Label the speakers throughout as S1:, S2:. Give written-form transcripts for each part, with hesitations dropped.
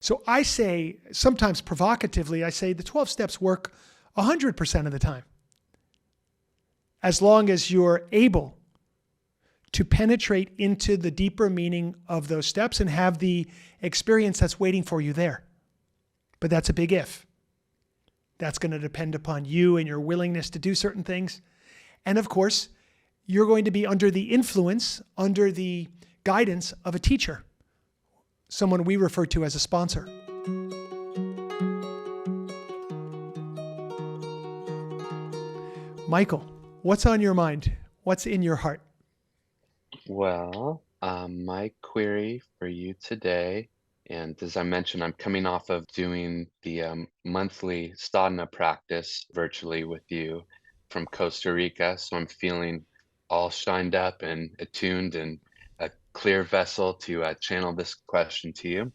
S1: So I say, sometimes provocatively, I say the 12 steps work 100% of the time. As long as you're able to penetrate into the deeper meaning of those steps and have the experience that's waiting for you there. But that's a big if. That's going to depend upon you and your willingness to do certain things. And of course, you're going to be under the influence, under the guidance of a teacher, someone we refer to as a sponsor. Michael, what's on your mind? What's in your heart?
S2: Well, my query for you today, and as I mentioned, I'm coming off of doing the monthly sadhana practice virtually with you from Costa Rica. So I'm feeling all shined up and attuned and a clear vessel to channel this question to you.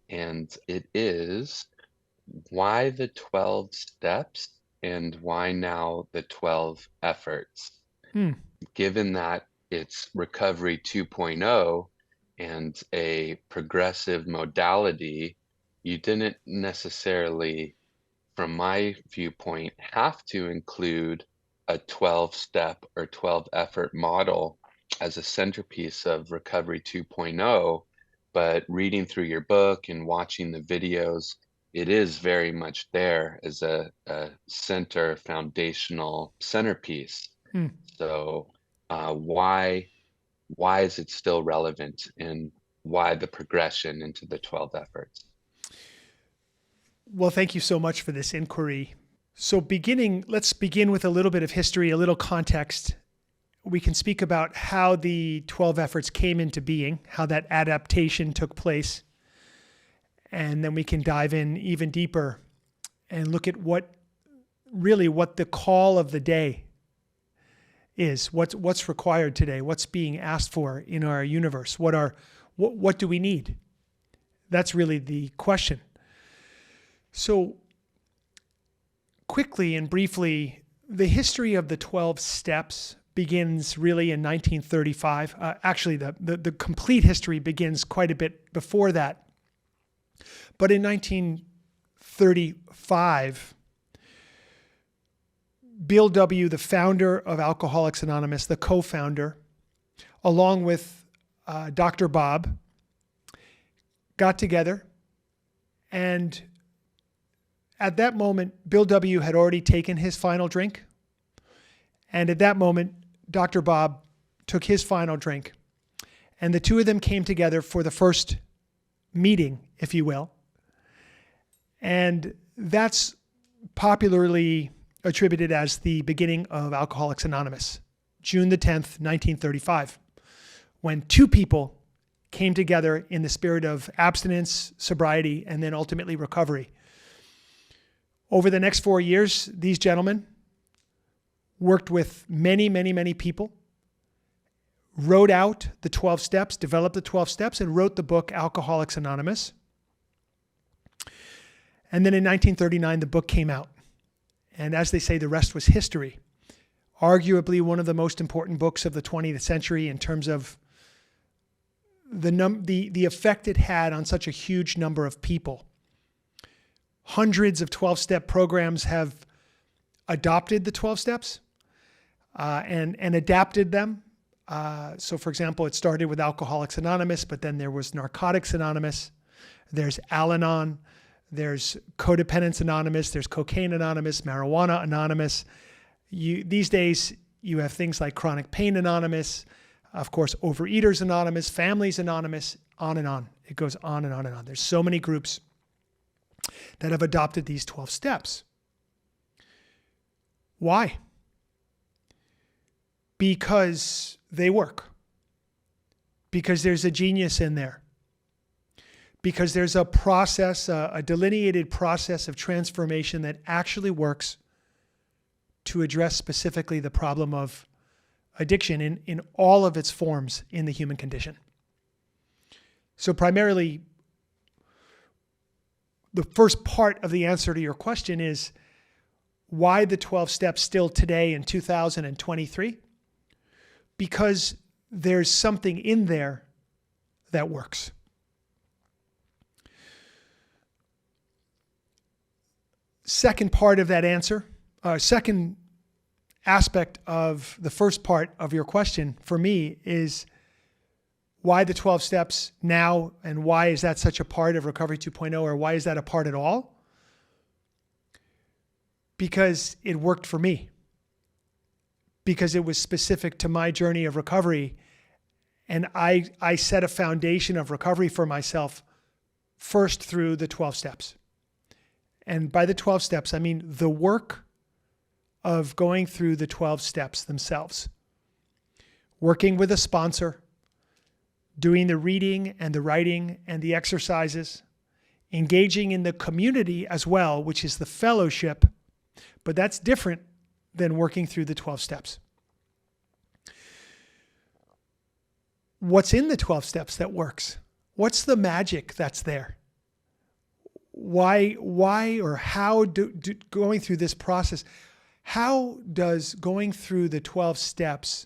S2: And it is, why the 12 steps and why now the 12 efforts?
S1: Hmm.
S2: Given that it's Recovery 2.0 and a progressive modality, you didn't necessarily, from my viewpoint, have to include a 12-step or 12-effort model as a centerpiece of Recovery 2.0, but reading through your book and watching the videos, it is very much there as a center foundational centerpiece.
S1: Hmm.
S2: So why is it still relevant, and why the progression into the 12 efforts?
S1: Well, thank you so much for this inquiry. So let's begin with a little bit of history, a little context. We can speak about how the 12 efforts came into being, how that adaptation took place. And then we can dive in even deeper and look at what the call of the day is. What's required today? What's being asked for in our universe? What do we need? That's really the question. So quickly and briefly, the history of the 12 steps begins really in 1935. Actually, the complete history begins quite a bit before that. But in 1935, Bill W., the founder of Alcoholics Anonymous, the co-founder, along with Dr. Bob, got together. And at that moment, Bill W. had already taken his final drink. And at that moment, Dr. Bob took his final drink. And the two of them came together for the first meeting, if you will. And that's popularly attributed as the beginning of Alcoholics Anonymous, June the 10th, 1935, when two people came together in the spirit of abstinence, sobriety, and then ultimately recovery. Over the next 4 years, these gentlemen worked with many, many, many people, wrote out the 12 steps, developed the 12 steps, and wrote the book Alcoholics Anonymous. And then in 1939, the book came out. And as they say, the rest was history. Arguably one of the most important books of the 20th century in terms of the effect it had on such a huge number of people. Hundreds of 12-step programs have adopted the 12 steps and adapted them. So for example, it started with Alcoholics Anonymous, but then there was Narcotics Anonymous. There's Al-Anon. There's Codependence Anonymous. There's Cocaine Anonymous, Marijuana Anonymous. These days, you have things like Chronic Pain Anonymous, of course, Overeaters Anonymous, Families Anonymous, on and on. It goes on and on and on. There's so many groups that have adopted these 12 steps. Why? Because they work. Because there's a genius in there. Because there's a process, a delineated process of transformation that actually works to address specifically the problem of addiction in all of its forms in the human condition. So primarily, the first part of the answer to your question is, why the 12 steps still today in 2023? Because there's something in there that works. second part of that answer, second aspect of the first part of your question for me is why the 12 steps now, and why is that such a part of Recovery 2.0, or why is that a part at all? Because it worked for me. Because it was specific to my journey of recovery. And I set a foundation of recovery for myself first through the 12 steps. And by the 12 steps, I mean the work of going through the 12 steps themselves. Working with a sponsor, doing the reading and the writing and the exercises, engaging in the community as well, which is the fellowship, but that's different than working through the 12 steps. What's in the 12 steps that works? What's the magic that's there? Why or how going through this process, how does going through the 12 steps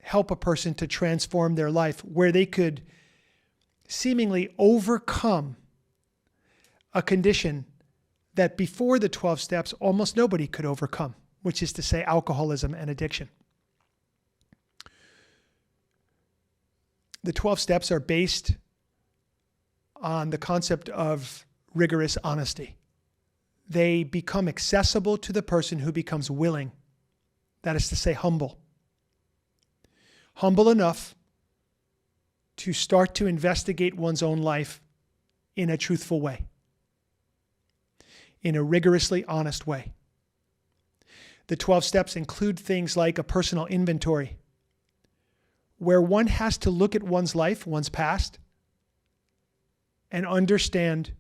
S1: help a person to transform their life where they could seemingly overcome a condition that before the 12 steps almost nobody could overcome, which is to say alcoholism and addiction? The 12 steps are based on the concept of rigorous honesty. They become accessible to the person who becomes willing. That is to say, humble. Humble enough to start to investigate one's own life in a truthful way, in a rigorously honest way. The 12 steps include things like a personal inventory, where one has to look at one's life, one's past, and understand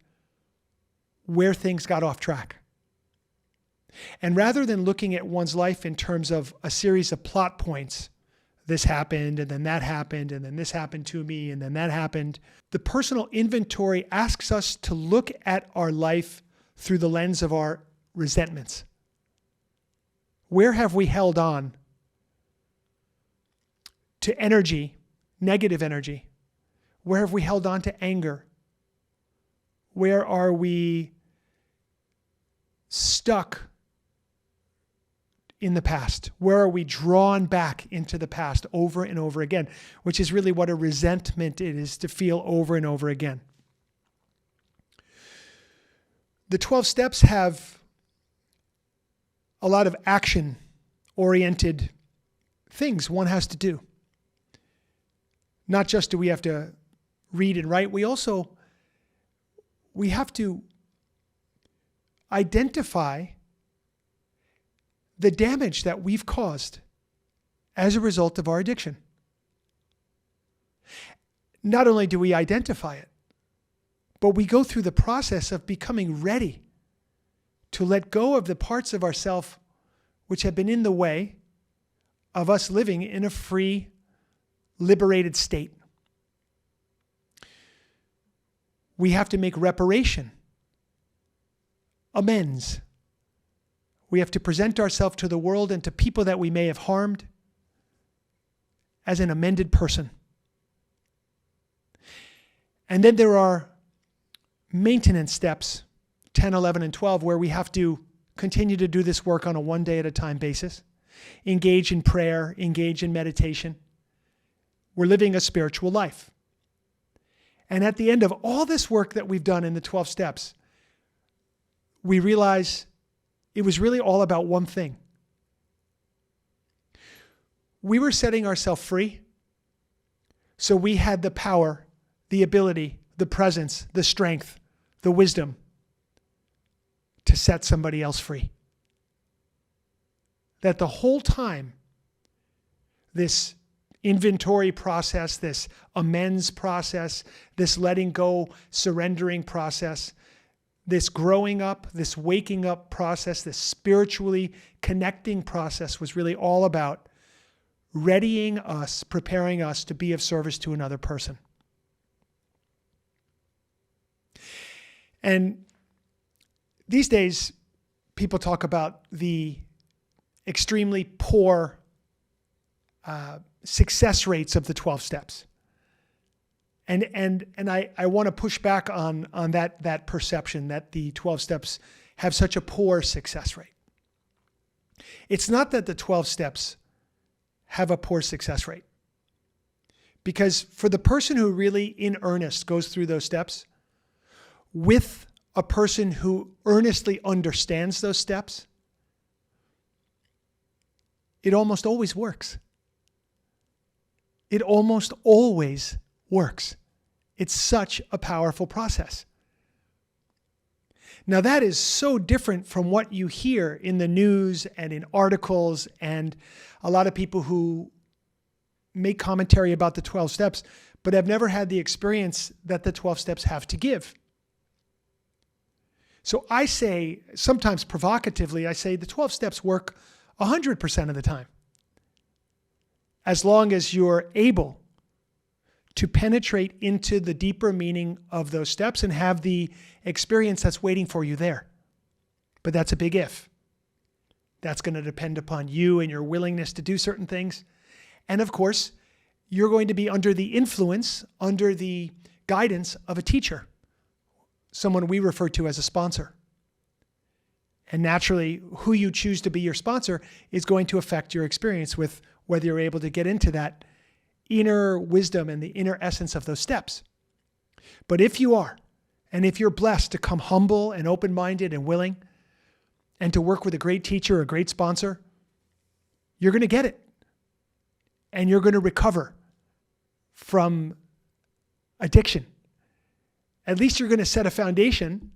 S1: where things got off track. And rather than looking at one's life in terms of a series of plot points, this happened, and then that happened, and then this happened to me, and then that happened, the personal inventory asks us to look at our life through the lens of our resentments. Where have we held on to energy, negative energy? Where have we held on to anger? Where are we stuck in the past? Where are we drawn back into the past over and over again? Which is really what a resentment is, to feel over and over again. The 12 steps have a lot of action-oriented things one has to do. Not just do we have to read and write, we have to identify the damage that we've caused as a result of our addiction. Not only do we identify it, but we go through the process of becoming ready to let go of the parts of ourself which have been in the way of us living in a free, liberated state. We have to make reparation, amends. We have to present ourselves to the world and to people that we may have harmed as an amended person. And then there are maintenance steps, 10, 11, and 12, where we have to continue to do this work on a one day at a time basis, engage in prayer, engage in meditation. We're living a spiritual life. And at the end of all this work that we've done in the 12 steps, we realize it was really all about one thing. We were setting ourselves free, so we had the power, the ability, the presence, the strength, the wisdom to set somebody else free. That the whole time, this inventory process, this amends process, this letting go, surrendering process, this growing up, this waking up process, this spiritually connecting process was really all about readying us, preparing us to be of service to another person. And these days, people talk about the extremely poor success rates of the 12 steps. And I want to push back on that perception that the 12 steps have such a poor success rate. It's not that the 12 steps have a poor success rate. Because for the person who really in earnest goes through those steps, with a person who earnestly understands those steps, it almost always works. It almost always works. It's such a powerful process. Now that is so different from what you hear in the news and in articles and a lot of people who make commentary about the 12 steps, but have never had the experience that the 12 steps have to give. So I say, sometimes provocatively, I say the 12 steps work 100% of the time. As long as you're able to penetrate into the deeper meaning of those steps and have the experience that's waiting for you there. But that's a big if. That's going to depend upon you and your willingness to do certain things. And of course, you're going to be under the influence, under the guidance of a teacher, someone we refer to as a sponsor. And naturally, who you choose to be your sponsor is going to affect your experience with whether you're able to get into that inner wisdom and the inner essence of those steps. But if you are, and if you're blessed to come humble and open-minded and willing, and to work with a great teacher or a great sponsor, you're going to get it. And you're going to recover from addiction. At least you're going to set a foundation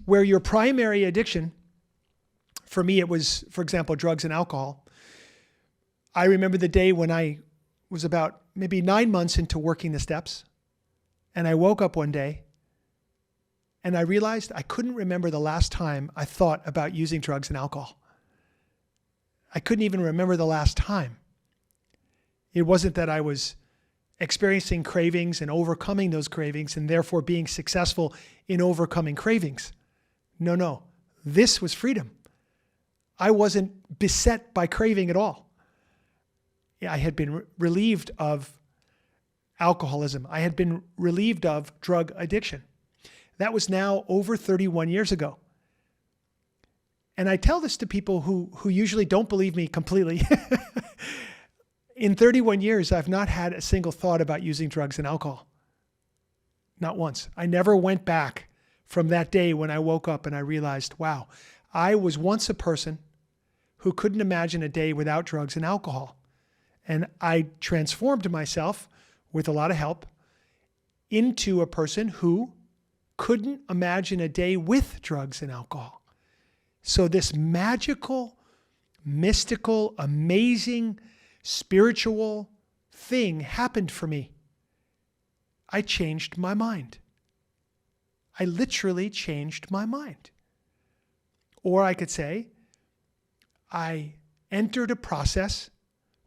S1: where your primary addiction, for me it was, for example, drugs and alcohol. I remember the day when I was about maybe 9 months into working the steps, and I woke up one day and I realized I couldn't remember the last time I thought about using drugs and alcohol. I couldn't even remember the last time. It wasn't that I was experiencing cravings and overcoming those cravings and therefore being successful in overcoming cravings. No. This was freedom. I wasn't beset by craving at all. I had been relieved of alcoholism. I had been relieved of drug addiction. That was now over 31 years ago. And I tell this to people who usually don't believe me completely. In 31 years, I've not had a single thought about using drugs and alcohol. Not once. I never went back from that day when I woke up and I realized, wow, I was once a person who couldn't imagine a day without drugs and alcohol. And I transformed myself, with a lot of help, into a person who couldn't imagine a day with drugs and alcohol. So this magical, mystical, amazing, spiritual thing happened for me. I changed my mind. I literally changed my mind. Or I could say, I entered a process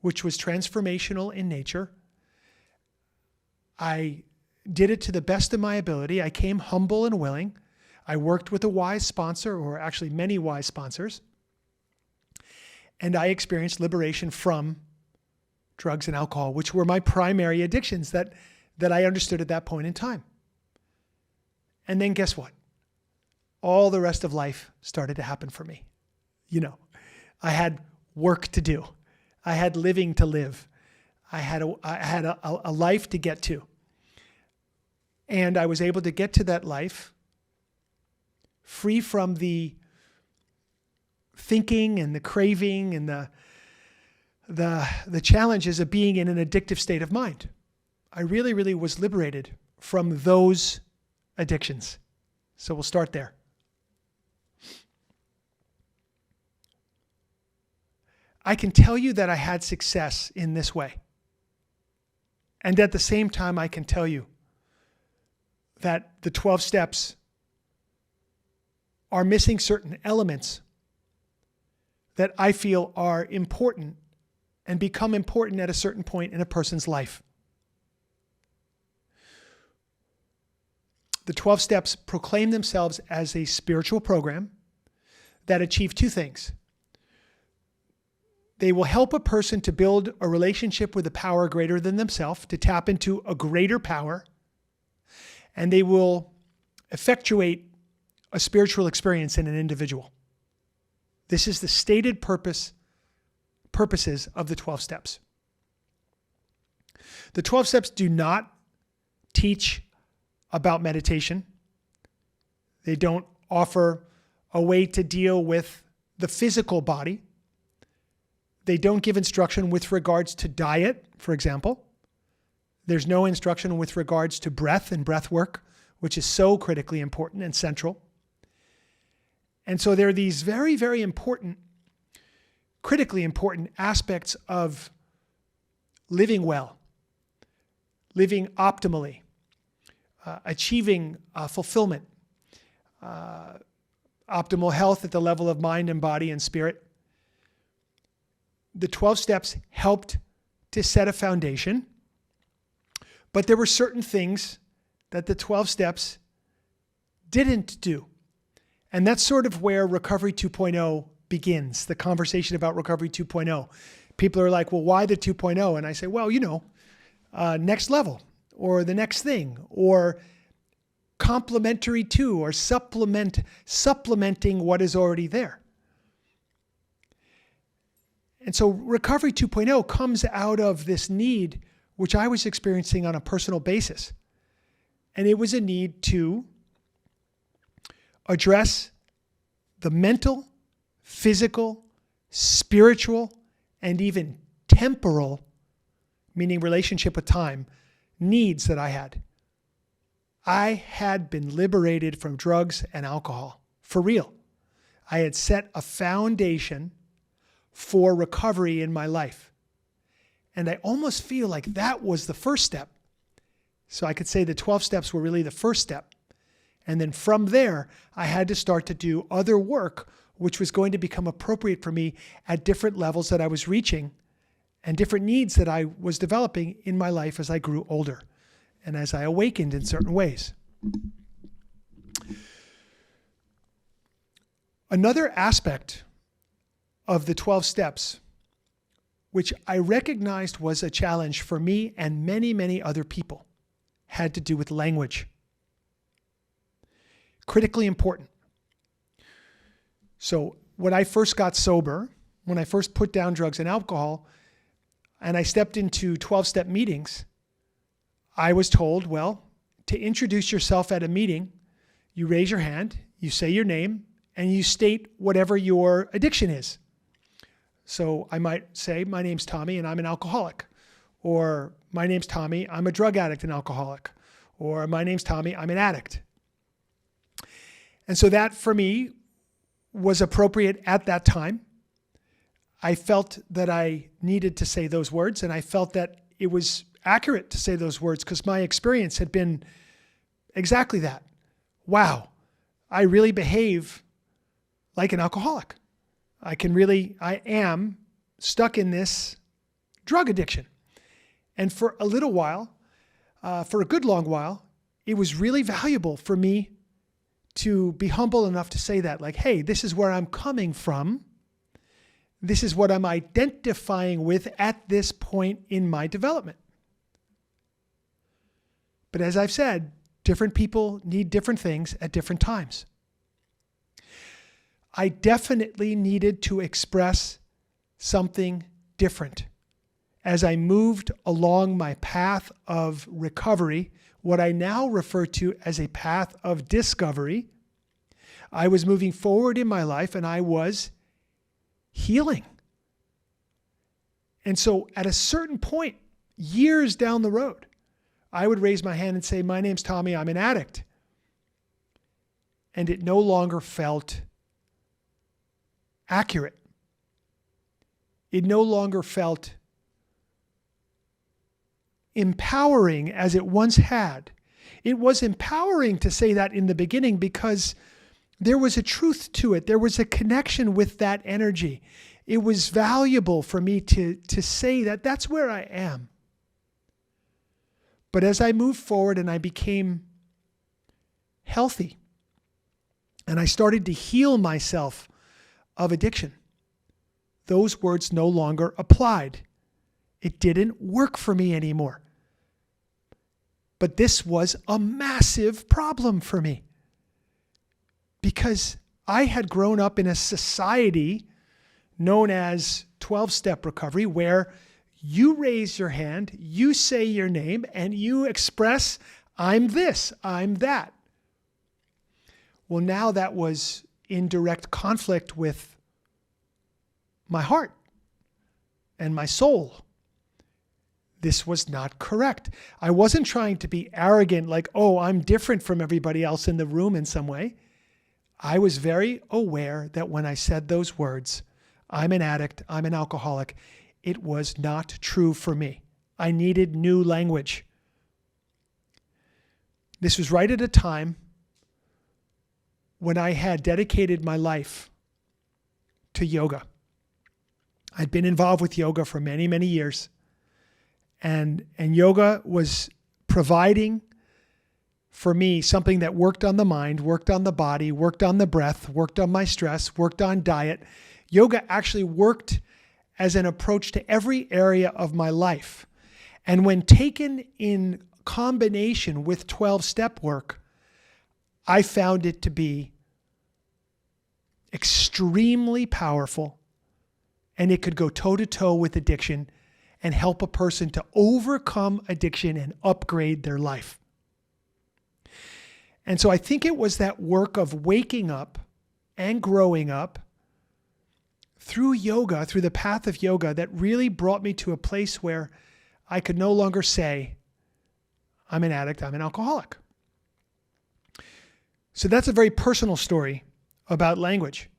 S1: which was transformational in nature. I did it to the best of my ability. I came humble and willing. I worked with a wise sponsor, or actually many wise sponsors. And I experienced liberation from drugs and alcohol, which were my primary addictions that I understood at that point in time. And then guess what? All the rest of life started to happen for me. I had work to do. I had living to live. I had a life to get to. And I was able to get to that life free from the thinking and the craving and the challenges of being in an addictive state of mind. I really, really was liberated from those addictions. So we'll start there. I can tell you that I had success in this way. And at the same time, I can tell you that the 12 steps are missing certain elements that I feel are important and become important at a certain point in a person's life. The 12 steps proclaim themselves as a spiritual program that achieve two things. They will help a person to build a relationship with a power greater than themselves, to tap into a greater power, and they will effectuate a spiritual experience in an individual. This is the stated purposes of the 12 steps. The 12 steps do not teach about meditation. They don't offer a way to deal with the physical body. They don't give instruction with regards to diet, for example. There's no instruction with regards to breath and breath work, which is so critically important and central. And so there are these very, very important, critically important aspects of living well, living optimally, achieving fulfillment, optimal health at the level of mind and body and spirit. The 12 steps helped to set a foundation, but there were certain things that the 12 steps didn't do. And that's sort of where Recovery 2.0 begins, the conversation about Recovery 2.0. People are like, well, why the 2.0? And I say, well, next level, or the next thing, or complementary to, or supplementing what is already there. And so Recovery 2.0 comes out of this need, which I was experiencing on a personal basis. And it was a need to address the mental, physical, spiritual, and even temporal, meaning relationship with time, needs that I had. I had been liberated from drugs and alcohol, for real. I had set a foundation for recovery in my life. And I almost feel like that was the first step. So I could say the 12 steps were really the first step. And then from there, I had to start to do other work, which was going to become appropriate for me at different levels that I was reaching and different needs that I was developing in my life as I grew older and as I awakened in certain ways. Another aspect of the 12 steps, which I recognized was a challenge for me and many, many other people, had to do with language. Critically important. So when I first got sober, when I first put down drugs and alcohol, and I stepped into 12-step meetings, I was told, well, to introduce yourself at a meeting, you raise your hand, you say your name, and you state whatever your addiction is. So I might say, my name's Tommy and I'm an alcoholic. Or my name's Tommy, I'm a drug addict and alcoholic. Or my name's Tommy, I'm an addict. And so that for me was appropriate at that time. I felt that I needed to say those words, and I felt that it was accurate to say those words because my experience had been exactly that. Wow, I really behave like an alcoholic. I am stuck in this drug addiction. And for a little while, for a good long while, it was really valuable for me to be humble enough to say that, like, hey, this is where I'm coming from. This is what I'm identifying with at this point in my development. But as I've said, different people need different things at different times. I definitely needed to express something different. As I moved along my path of recovery, what I now refer to as a path of discovery, I was moving forward in my life and I was healing. And so at a certain point, years down the road, I would raise my hand and say, my name's Tommy, I'm an addict. And it no longer felt accurate. It no longer felt empowering as it once had. It was empowering to say that in the beginning because there was a truth to it. There was a connection with that energy. It was valuable for me to say that that's where I am. But as I moved forward and I became healthy and I started to heal myself of addiction, those words no longer applied. It didn't work for me anymore. But this was a massive problem for me. because I had grown up in a society known as 12-step recovery, where you raise your hand, you say your name, and you express, I'm this, I'm that. Well, now that was in direct conflict with my heart and my soul. This was not correct. I wasn't trying to be arrogant, like, oh, I'm different from everybody else in the room in some way. I was very aware that when I said those words, I'm an addict, I'm an alcoholic, it was not true for me. I needed new language. This was right at a time when I had dedicated my life to yoga. I'd been involved with yoga for many, many years. And yoga was providing for me something that worked on the mind, worked on the body, worked on the breath, worked on my stress, worked on diet. Yoga actually worked as an approach to every area of my life. And when taken in combination with 12-step work, I found it to be extremely powerful, and it could go toe-to-toe with addiction and help a person to overcome addiction and upgrade their life. And so I think it was that work of waking up and growing up through yoga, through the path of yoga, that really brought me to a place where I could no longer say, I'm an addict, I'm an alcoholic. So that's a very personal story about language.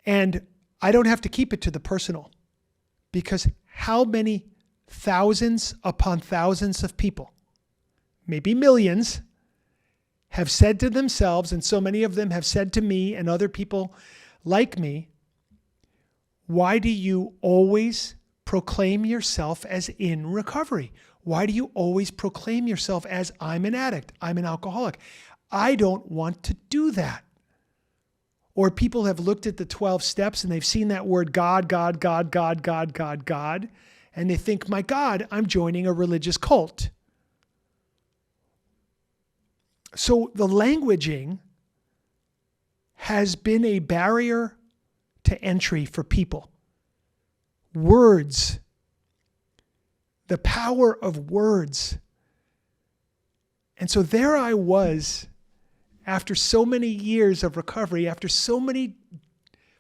S1: And I don't have to keep it to the personal, because how many thousands upon thousands of people, maybe millions, have said to themselves, and so many of them have said to me and other people like me, why do you always proclaim yourself as in recovery? Why do you always proclaim yourself as I'm an addict, I'm an alcoholic? I don't want to do that. Or people have looked at the 12 steps and they've seen that word God, God, God, God, God, God, God, and they think, my God, I'm joining a religious cult. So the languaging has been a barrier to entry for people. Words, the power of words. And so there I was, after so many years of recovery, after so many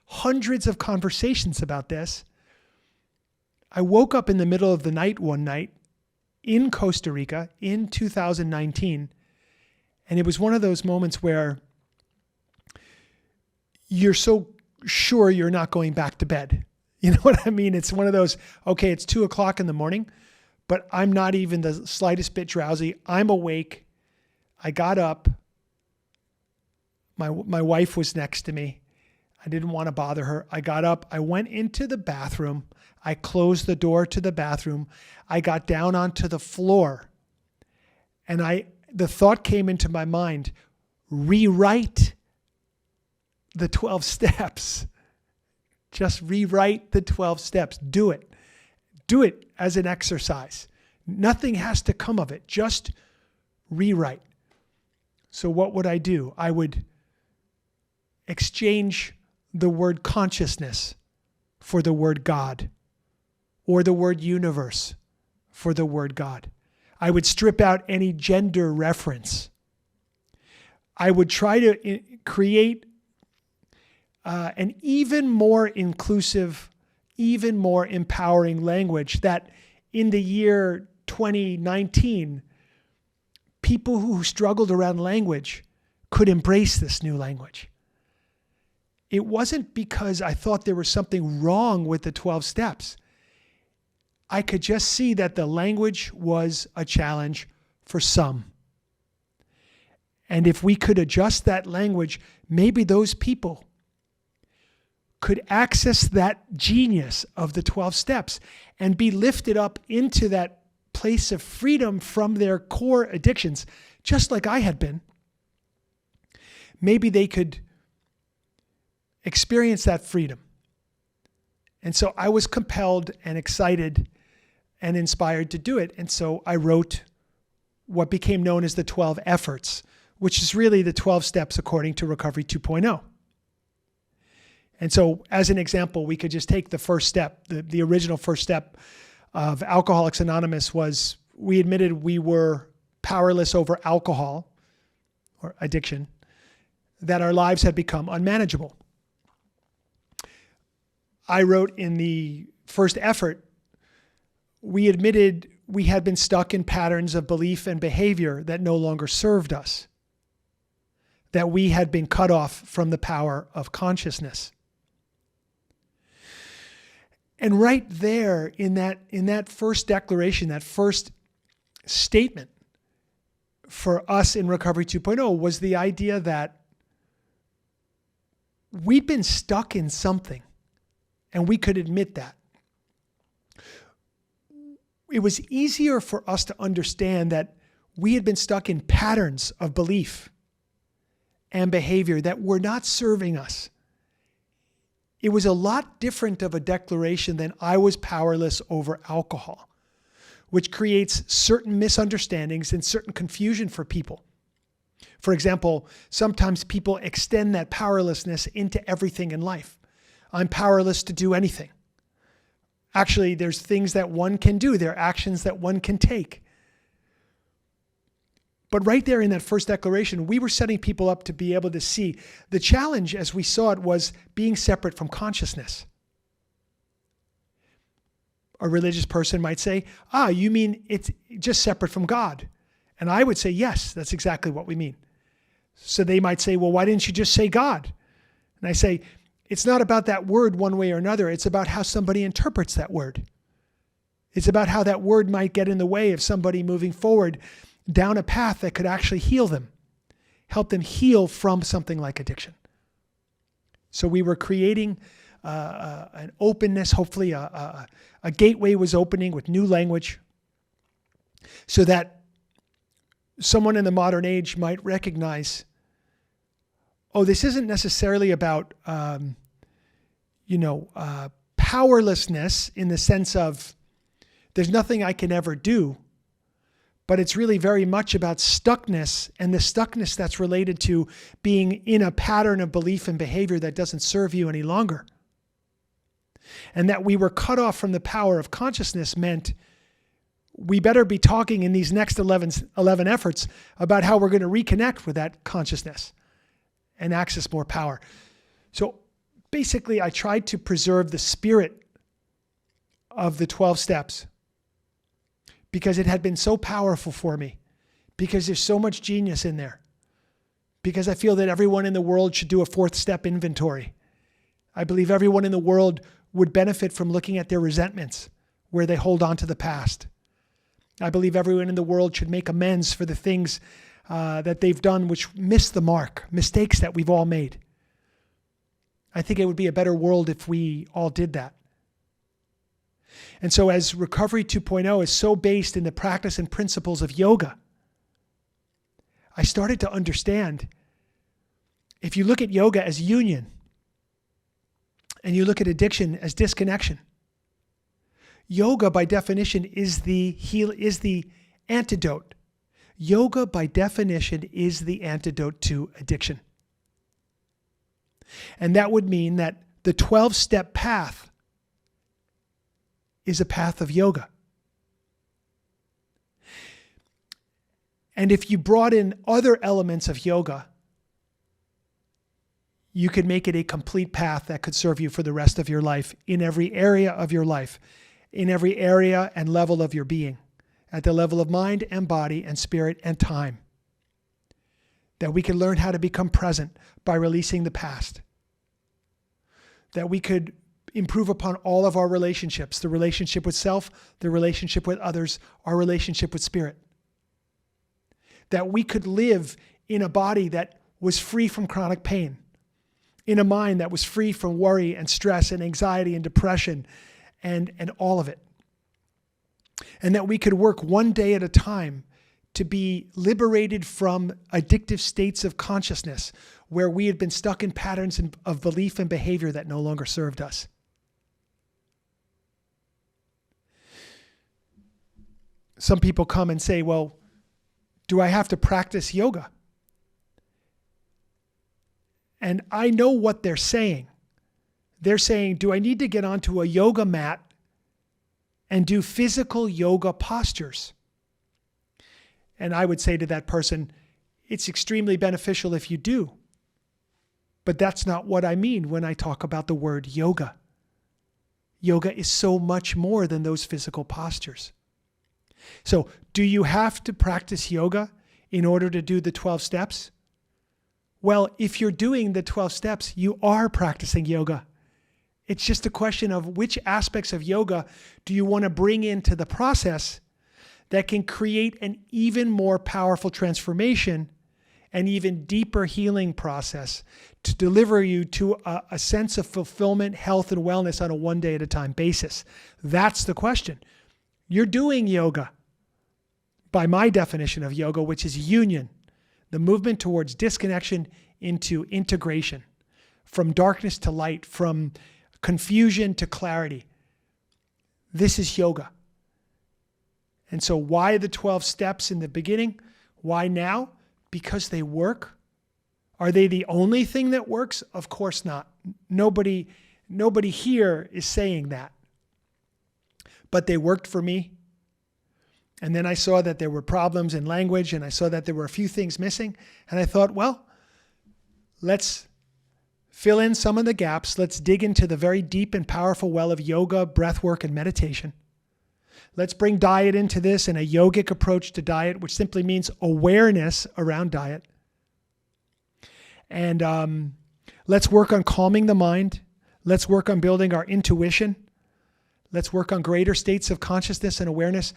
S1: hundreds of conversations about this, I woke up in the middle of the night one night in Costa Rica in 2019. And it was one of those moments where you're so sure you're not going back to bed. You know what I mean? It's one of those, okay, it's 2:00 in the morning, but I'm not even the slightest bit drowsy. I'm awake. I got up. My wife was next to me. I didn't want to bother her. I got up. I went into the bathroom. I closed the door to the bathroom. I got down onto the floor. And the thought came into my mind, rewrite the 12 steps. Just rewrite the 12 steps. Do it. Do it as an exercise. Nothing has to come of it. Just rewrite. So what would I do? I would exchange the word consciousness for the word God, or the word universe for the word God. I would strip out any gender reference. I would try to create an even more inclusive, even more empowering language that in the year 2019, people who struggled around language could embrace this new language. It wasn't because I thought there was something wrong with the 12 steps. I could just see that the language was a challenge for some. And if we could adjust that language, maybe those people could access that genius of the 12 steps and be lifted up into that place of freedom from their core addictions, just like I had been. Maybe they could experience that freedom. And so I was compelled and excited and inspired to do it. And so I wrote what became known as the 12 efforts, which is really the 12 steps according to Recovery 2.0. And so as an example, we could just take the first step. The original first step of Alcoholics Anonymous was we admitted we were powerless over alcohol or addiction, that our lives had become unmanageable. I wrote in the first effort, we admitted we had been stuck in patterns of belief and behavior that no longer served us, that we had been cut off from the power of consciousness. And right there in that first declaration, that first statement for us in Recovery 2.0 was the idea that we'd been stuck in something and we could admit that. It was easier for us to understand that we had been stuck in patterns of belief and behavior that were not serving us. It was a lot different of a declaration than I was powerless over alcohol, which creates certain misunderstandings and certain confusion for people. For example, sometimes people extend that powerlessness into everything in life. I'm powerless to do anything. Actually, there's things that one can do. There are actions that one can take. But right there in that first declaration, we were setting people up to be able to see. The challenge, as we saw it, was being separate from consciousness. A religious person might say, you mean it's just separate from God? And I would say, yes, that's exactly what we mean. So they might say, well, why didn't you just say God? And I say, it's not about that word one way or another. It's about how somebody interprets that word. It's about how that word might get in the way of somebody moving forward down a path that could actually heal them, help them heal from something like addiction. So we were creating an openness, hopefully a gateway was opening with new language so that someone in the modern age might recognize, this isn't necessarily about powerlessness in the sense of there's nothing I can ever do, but it's really very much about stuckness, and the stuckness that's related to being in a pattern of belief and behavior that doesn't serve you any longer. And that we were cut off from the power of consciousness meant we better be talking in these next 11 efforts about how we're going to reconnect with that consciousness and access more power. So basically, I tried to preserve the spirit of the 12 steps because it had been so powerful for me, because there's so much genius in there, because I feel that everyone in the world should do a fourth step inventory. I believe everyone in the world would benefit from looking at their resentments where they hold on to the past. I believe everyone in the world should make amends for the things that they've done which missed the mark, mistakes that we've all made. I think it would be a better world if we all did that. And so as Recovery 2.0 is so based in the practice and principles of yoga, I started to understand, if you look at yoga as union, and you look at addiction as disconnection, yoga by definition is the antidote. Yoga by definition is the antidote to addiction. And that would mean that the 12-step path is a path of yoga. And if you brought in other elements of yoga, you could make it a complete path that could serve you for the rest of your life, in every area of your life, in every area and level of your being, at the level of mind and body and spirit and time. That we could learn how to become present by releasing the past. That we could improve upon all of our relationships, the relationship with self, the relationship with others, our relationship with spirit. That we could live in a body that was free from chronic pain, in a mind that was free from worry and stress and anxiety and depression and all of it. And that we could work one day at a time to be liberated from addictive states of consciousness where we had been stuck in patterns of belief and behavior that no longer served us. Some people come and say, well, do I have to practice yoga? And I know what they're saying. They're saying, do I need to get onto a yoga mat and do physical yoga postures? And I would say to that person, it's extremely beneficial if you do. But that's not what I mean when I talk about the word yoga. Yoga is so much more than those physical postures. So, do you have to practice yoga in order to do the 12 steps? Well, if you're doing the 12 steps, you are practicing yoga. It's just a question of which aspects of yoga do you want to bring into the process that can create an even more powerful transformation, an even deeper healing process to deliver you to a sense of fulfillment, health, and wellness on a one day at a time basis. That's the question. You're doing yoga by my definition of yoga, which is union, the movement towards disconnection into integration, from darkness to light, from confusion to clarity. This is yoga. And so why the 12 steps in the beginning? Why now? Because they work. Are they the only thing that works? Of course not. Nobody here is saying that. But they worked for me. And then I saw that there were problems in language, and I saw that there were a few things missing. And I thought, well, let's fill in some of the gaps. Let's dig into the very deep and powerful well of yoga, breath work, and meditation. Let's bring diet into this and a yogic approach to diet, which simply means awareness around diet. And let's work on calming the mind. Let's work on building our intuition. Let's work on greater states of consciousness and awareness.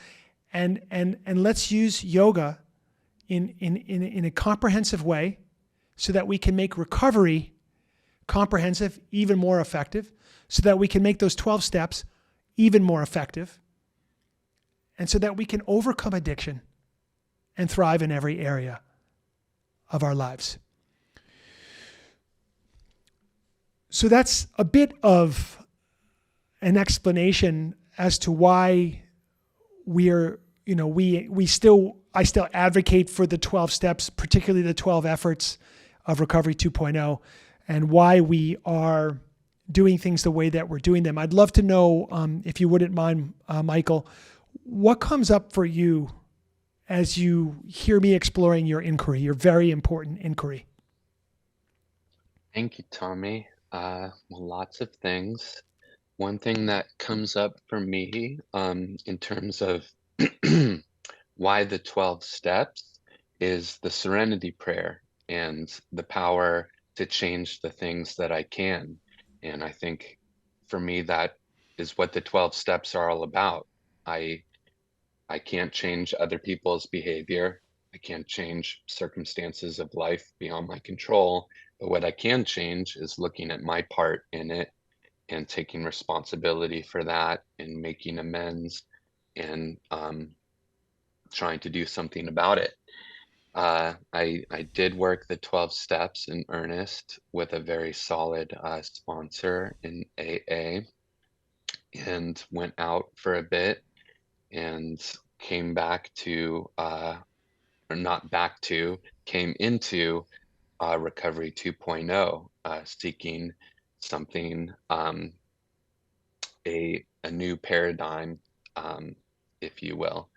S1: And let's use yoga in a comprehensive way so that we can make recovery comprehensive, even more effective, so that we can make those 12 steps even more effective, and so that we can overcome addiction and thrive in every area of our lives. So that's a bit of an explanation as to why I still advocate for the 12 steps, particularly the 12 efforts of Recovery 2.0, and why we are doing things the way that we're doing them. I'd love to know, if you wouldn't mind, Michael, what comes up for you as you hear me exploring your inquiry, your very important inquiry?
S2: Thank you, Tommy. Well, lots of things. One thing that comes up for me, in terms of why the 12 steps, is the serenity prayer and the power to change the things that I can. And I think for me, that is what the 12 steps are all about. I can't change other people's behavior. I can't change circumstances of life beyond my control. But what I can change is looking at my part in it and taking responsibility for that and making amends and trying to do something about it. I did work the 12 steps in earnest with a very solid sponsor in AA, and went out for a bit and came back to, or not back to, came into Recovery 2.0, seeking something, a new paradigm, if you will.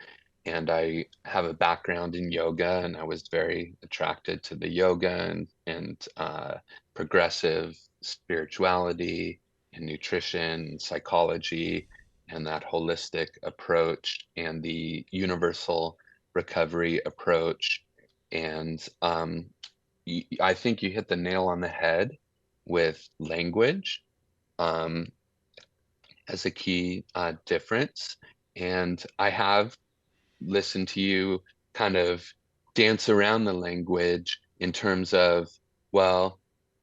S2: And I have a background in yoga, and I was very attracted to the yoga and progressive spirituality and nutrition and psychology and that holistic approach and the universal recovery approach. And I think you hit the nail on the head with language as a key difference. And I have listen to you kind of dance around the language in terms of, well,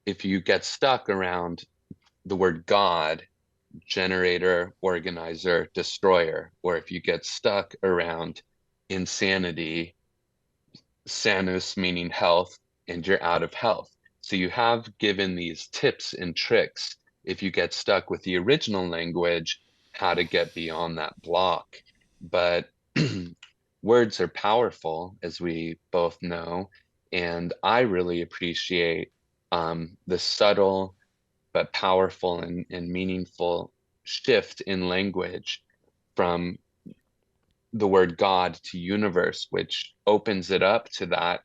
S2: if you get stuck around the word God, generator, organizer, destroyer, or if you get stuck around insanity, sanus meaning health, and you're out of health. So you have given these tips and tricks if you get stuck with the original language, how to get beyond that block. But words are powerful, as we both know, and I really appreciate the subtle but powerful and meaningful shift in language from the word God to universe, which opens it up to that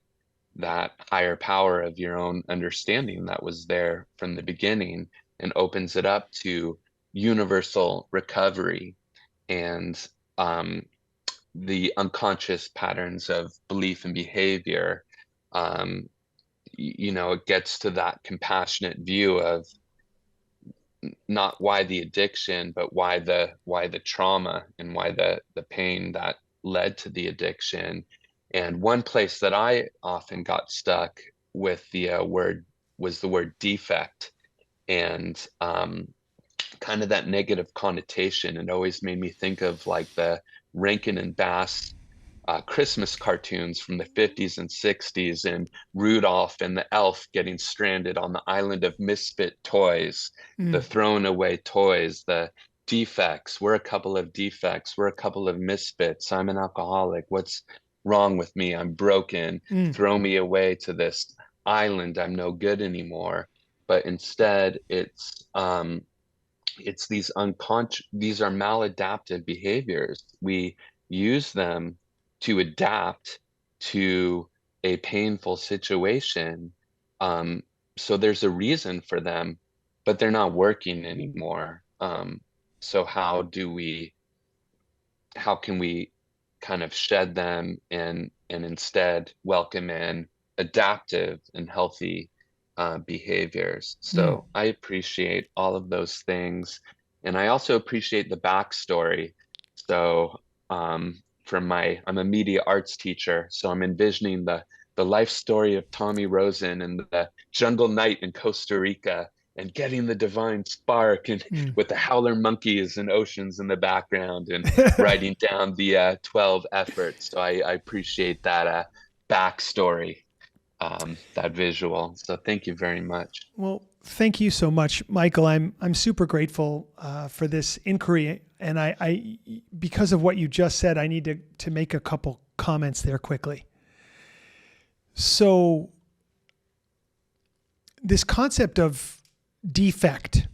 S2: higher power of your own understanding that was there from the beginning, and opens it up to universal recovery and the unconscious patterns of belief and behavior. um, it gets to that compassionate view of not why the addiction, but why the trauma and why the pain that led to the addiction. And one place that I often got stuck with the word was the word defect, and kind of that negative connotation. It always made me think of like the Rankin and Bass Christmas cartoons from the 50s and 60s, and Rudolph and the elf getting stranded on the island of misfit toys, the
S1: Mm,
S2: thrown away toys, the defects. We're a couple of defects. We're a couple of misfits. I'm an alcoholic. What's wrong with me? I'm broken.
S1: mm,
S2: Throw me away to this island. I'm no good anymore. But instead, it's these are maladaptive behaviors. We use them to adapt to a painful situation. Um, so there's a reason for them, but they're not working anymore. So how can we kind of shed them and instead welcome in adaptive and healthy behaviors?
S1: mm.
S2: So I appreciate all of those things, and I also appreciate the backstory. So I'm a media arts teacher, so I'm envisioning the life story of Tommy Rosen and the jungle night in Costa Rica, and getting the divine spark, and
S1: Mm.
S2: with the howler monkeys and oceans in the background, and writing down the 12 efforts. So I appreciate that backstory, that visual. So thank you very much.
S1: Well, thank you so much, Michael. I'm super grateful for this inquiry, and I because of what you just said, I need to make a couple comments there quickly. So this concept of defect,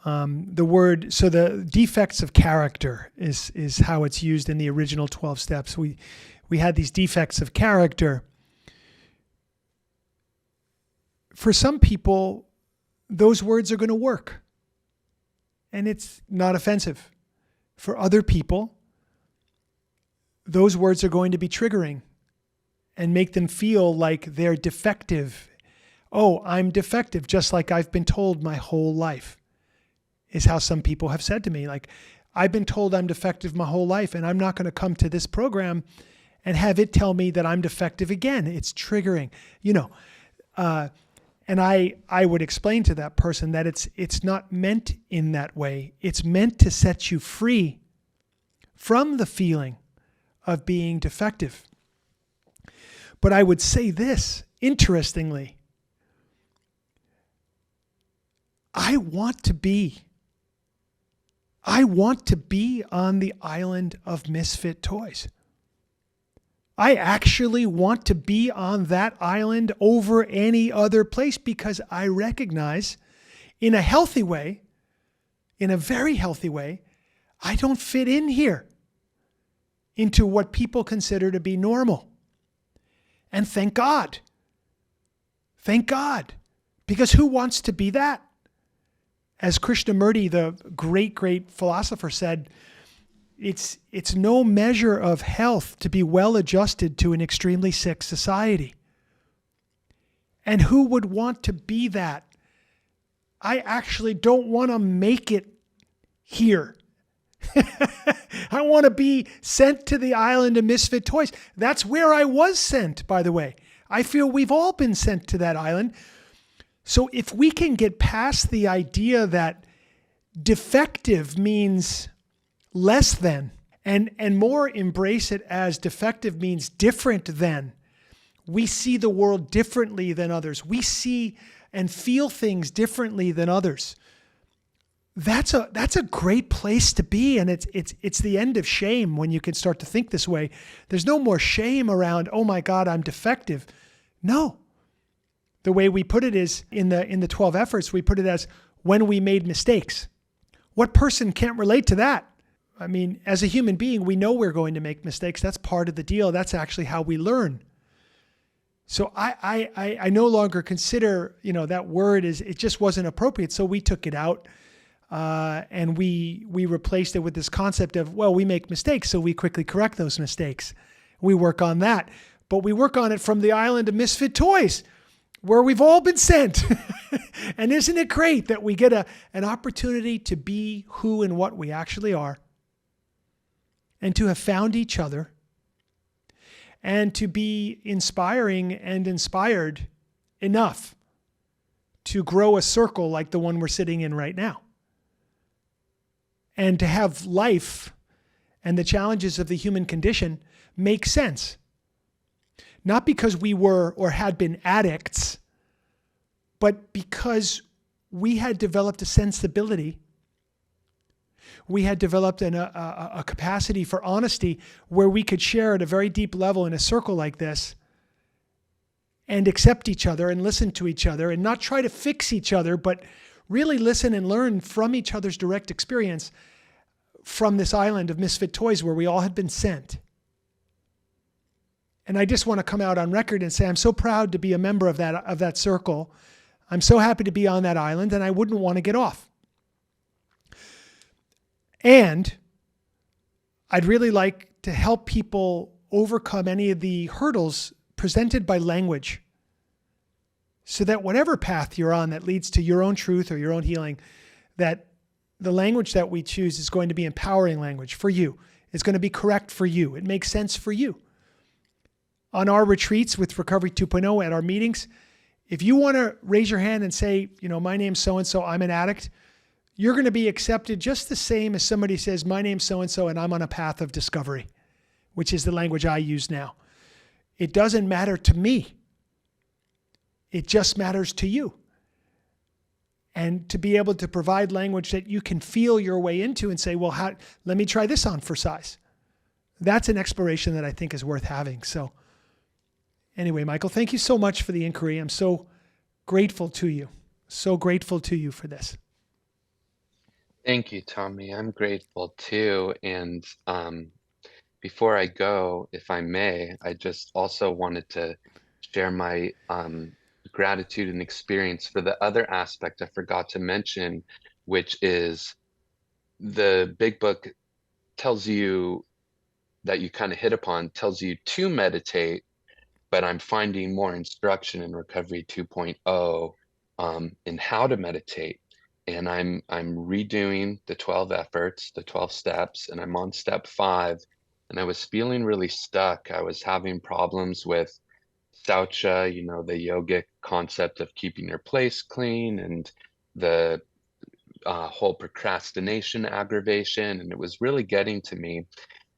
S1: the defects of character is how it's used in the original 12 steps. We had these defects of character. For some people, those words are going to work, and it's not offensive. For other people, those words are going to be triggering and make them feel like they're defective. Oh, I'm defective, just like I've been told my whole life, is how some people have said to me. Like, I've been told I'm defective my whole life, and I'm not going to come to this program and have it tell me that I'm defective again. It's triggering, and I would explain to that person that it's not meant in that way. It's meant to set you free from the feeling of being defective. But I would say this, interestingly, I want to be on the island of misfit toys. I actually want to be on that island over any other place, because I recognize in a healthy way, in a very healthy way, I don't fit in here into what people consider to be normal. And thank God. Thank God. Because who wants to be that? As Krishnamurti, the great, great philosopher, said, it's no measure of health to be well adjusted to an extremely sick society. And who would want to be that? I actually don't want to make it here. I want to be sent to the island of misfit toys. That's where I was sent, by the way. I feel we've all been sent to that island. So if we can get past the idea that defective means less than, and more embrace it as defective means different than, we see the world differently than others. We see and feel things differently than others. That's a great place to be, and it's the end of shame when you can start to think this way. There's no more shame around, oh my God, I'm defective. No. The way we put it is in the 12 efforts, we put it as when we made mistakes. What person can't relate to that? I mean, as a human being, we know we're going to make mistakes. That's part of the deal. That's actually how we learn. So I no longer consider, that word it just wasn't appropriate. So we took it out and we replaced it with this concept of, well, we make mistakes, so we quickly correct those mistakes. We work on that, but we work on it from the island of misfit toys, where we've all been sent. And isn't it great that we get an opportunity to be who and what we actually are, and to have found each other, and to be inspiring and inspired enough to grow a circle like the one we're sitting in right now, and to have life and the challenges of the human condition make sense. Not because we were or had been addicts, but because we had developed a sensibility. We had developed a capacity for honesty where we could share at a very deep level in a circle like this and accept each other and listen to each other and not try to fix each other, but really listen and learn from each other's direct experience from this island of misfit toys where we all had been sent. And I just want to come out on record and say I'm so proud to be a member of that circle. I'm so happy to be on that island, and I wouldn't want to get off. And I'd really like to help people overcome any of the hurdles presented by language, so that whatever path you're on that leads to your own truth or your own healing, that the language that we choose is going to be empowering language for you. It's going to be correct for you. It makes sense for you. On our retreats with Recovery 2.0 at our meetings, if you want to raise your hand and say, my name's so-and-so, I'm an addict, you're going to be accepted just the same as somebody says, my name's so-and-so and I'm on a path of discovery, which is the language I use now. It doesn't matter to me. It just matters to you. And to be able to provide language that you can feel your way into and say, well, let me try this on for size. That's an exploration that I think is worth having. So anyway, Michael, thank you so much for the inquiry. I'm so grateful to you. So grateful to you for this.
S2: Thank you, Tommy. I'm grateful too. And before I go, if I may, I just also wanted to share my gratitude and experience for the other aspect I forgot to mention, which is the big book tells you that you kind of hit upon, tells you to meditate, but I'm finding more instruction in Recovery 2.0 in how to meditate. And I'm redoing the 12 efforts, the 12 steps, and I'm on step 5. And I was feeling really stuck. I was having problems with saucha, the yogic concept of keeping your place clean, and the whole procrastination aggravation. And it was really getting to me.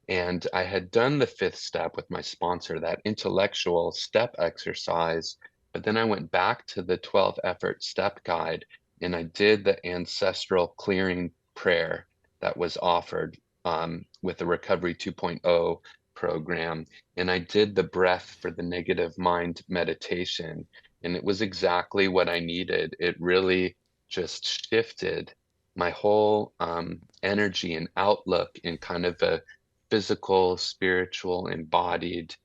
S2: And I had done the 5th step with my sponsor, that intellectual step exercise. But then I went back to the 12 effort step guide, and I did the ancestral clearing prayer that was offered with the Recovery 2.0 program. And I did the breath for the negative mind meditation. And it was exactly what I needed. It really just shifted my whole energy and outlook in kind of a physical, spiritual, embodied,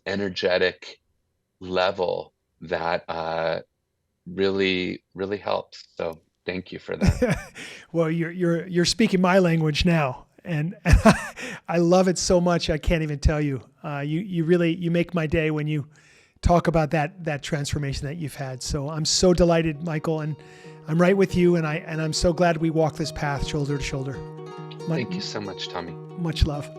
S2: energetic level that really helps. So thank you for that.
S1: Well, you're speaking my language now, and I love it so much. I can't even tell you. You make my day when you talk about that transformation that you've had. So I'm so delighted, Michael, and I'm right with you. And I'm so glad we walk this path shoulder to shoulder.
S2: Thank you so much, Tommy.
S1: Much love.